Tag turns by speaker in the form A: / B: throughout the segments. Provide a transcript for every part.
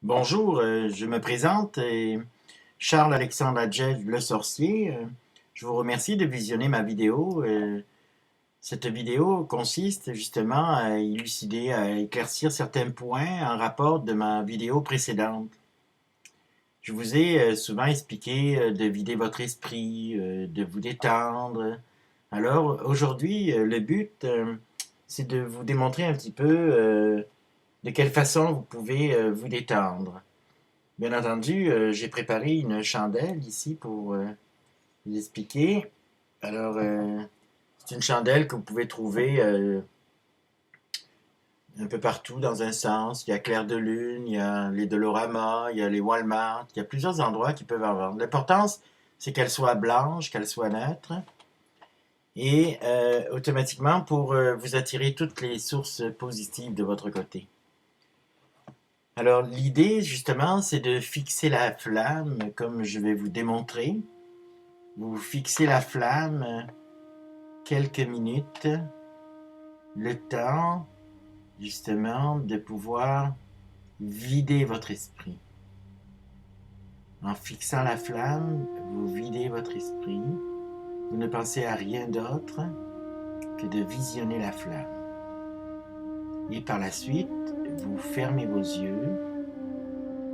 A: Bonjour, je me présente, Charles-Alexandre Adjel, le sorcier. Je vous remercie de visionner ma vidéo. Cette vidéo consiste justement à élucider, à éclaircir certains points en rapport de ma vidéo précédente. Je vous ai souvent expliqué de vider votre esprit, de vous détendre. Alors aujourd'hui, le but, c'est de vous démontrer un petit peu de quelle façon vous pouvez vous détendre. Bien entendu, j'ai préparé une chandelle ici pour vous expliquer. Alors, c'est une chandelle que vous pouvez trouver un peu partout dans un sens. Il y a Clair de Lune, il y a les Dolorama, il y a les Walmart, il y a plusieurs endroits qui peuvent en vendre. L'importance, c'est qu'elle soit blanche, qu'elle soit neutre. Et automatiquement, pour vous attirer toutes les sources positives de votre côté. Alors, l'idée, justement, c'est de fixer la flamme, comme je vais vous démontrer. Vous fixez la flamme quelques minutes, le temps, justement, de pouvoir vider votre esprit. En fixant la flamme, vous videz votre esprit. Vous ne pensez à rien d'autre que de visionner la flamme. Et par la suite, vous fermez vos yeux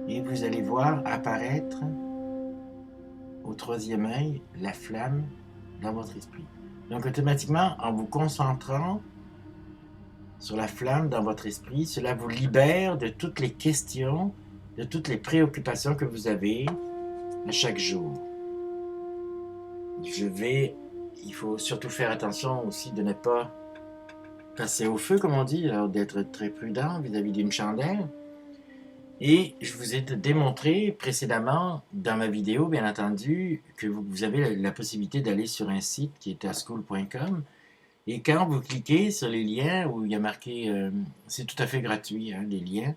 A: et vous allez voir apparaître au troisième œil la flamme dans votre esprit. Donc automatiquement, en vous concentrant sur la flamme dans votre esprit, cela vous libère de toutes les questions, de toutes les préoccupations que vous avez à chaque jour. Il faut surtout faire attention aussi de ne pas passer au feu, comme on dit, alors d'être très prudent vis-à-vis d'une chandelle. Et je vous ai démontré précédemment dans ma vidéo, bien entendu, que vous avez la possibilité d'aller sur un site qui est aschool.com. Et quand vous cliquez sur les liens où il y a marqué, c'est tout à fait gratuit, hein, les liens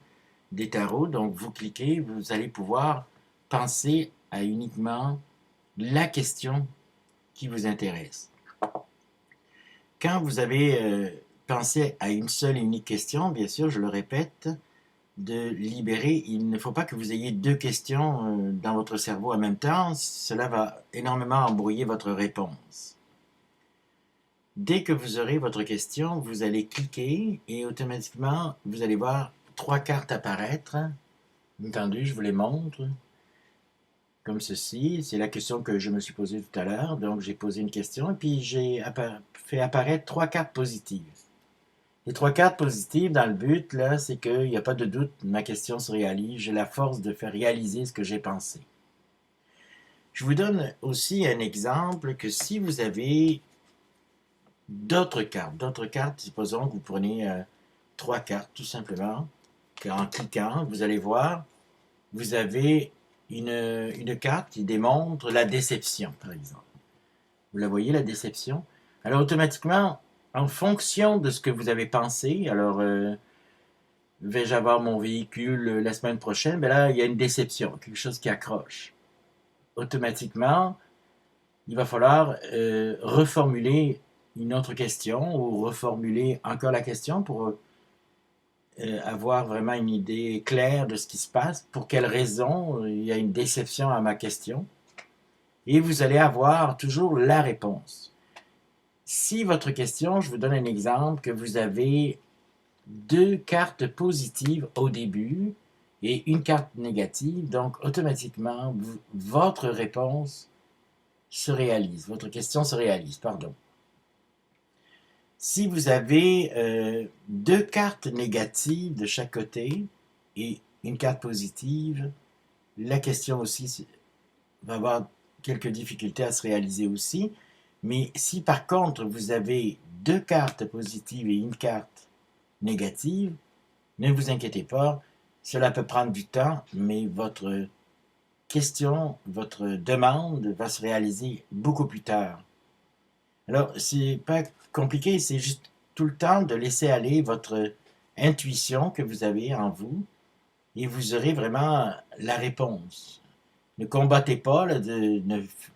A: des tarots, donc vous cliquez, vous allez pouvoir penser à uniquement la question qui vous intéresse. Quand vous avez pensé à une seule et unique question, bien sûr, je le répète, de libérer, il ne faut pas que vous ayez deux questions dans votre cerveau en même temps, cela va énormément embrouiller votre réponse. Dès que vous aurez votre question, vous allez cliquer et automatiquement, vous allez voir trois cartes apparaître. Entendu, je vous les montre. Comme ceci, c'est la question que je me suis posée tout à l'heure. Donc, j'ai posé une question et puis j'ai fait apparaître trois cartes positives. Les trois cartes positives, dans le but, là, c'est qu'il n'y a pas de doute, ma question se réalise. J'ai la force de faire réaliser ce que j'ai pensé. Je vous donne aussi un exemple que si vous avez d'autres cartes, supposons que vous prenez trois cartes tout simplement, en cliquant, vous allez voir, vous avez une carte qui démontre la déception, par exemple. Vous la voyez, la déception? Alors automatiquement, en fonction de ce que vous avez pensé, alors vais-je avoir mon véhicule la semaine prochaine? Ben là, il y a une déception, quelque chose qui accroche. Automatiquement, il va falloir reformuler une autre question ou reformuler encore la question pour avoir vraiment une idée claire de ce qui se passe, pour quelle raison il y a une déception à ma question. Et vous allez avoir toujours la réponse. Si votre question, je vous donne un exemple, que vous avez deux cartes positives au début et une carte négative, donc automatiquement, votre réponse se réalise, votre question se réalise, pardon. Si vous avez deux cartes négatives de chaque côté et une carte positive, la question aussi va avoir quelques difficultés à se réaliser aussi. Mais si par contre vous avez deux cartes positives et une carte négative, ne vous inquiétez pas, cela peut prendre du temps, mais votre question, votre demande va se réaliser beaucoup plus tard. Alors, c'est pas compliqué, c'est juste tout le temps de laisser aller votre intuition que vous avez en vous et vous aurez vraiment la réponse. Ne combattez pas là, de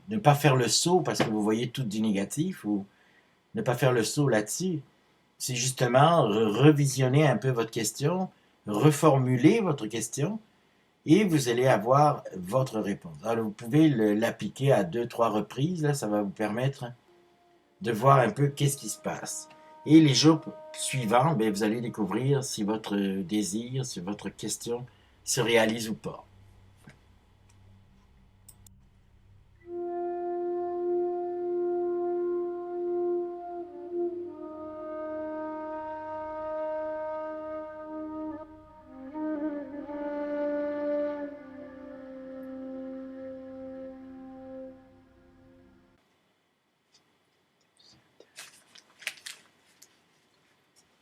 A: ne pas faire le saut parce que vous voyez tout du négatif ou ne pas faire le saut là-dessus. C'est justement revisionner un peu votre question, reformuler votre question et vous allez avoir votre réponse. Alors, vous pouvez l'appliquer à 2-3 reprises, là, ça va vous permettre de voir un peu qu'est-ce qui se passe. Et les jours suivants, ben, vous allez découvrir si votre désir, si votre question se réalise ou pas.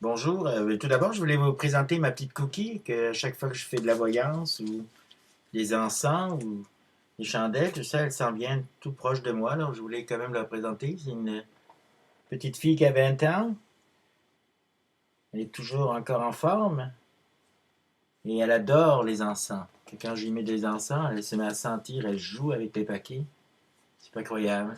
A: Bonjour, tout d'abord, je voulais vous présenter ma petite cookie que chaque fois que je fais de la voyance ou des encens ou des chandelles, tout ça, elle s'en vient tout proche de moi, donc je voulais quand même la présenter. C'est une petite fille qui a 20 ans, elle est toujours encore en forme et elle adore les encens. Quand je lui mets des encens, elle se met à sentir, elle joue avec les paquets. C'est pas croyable.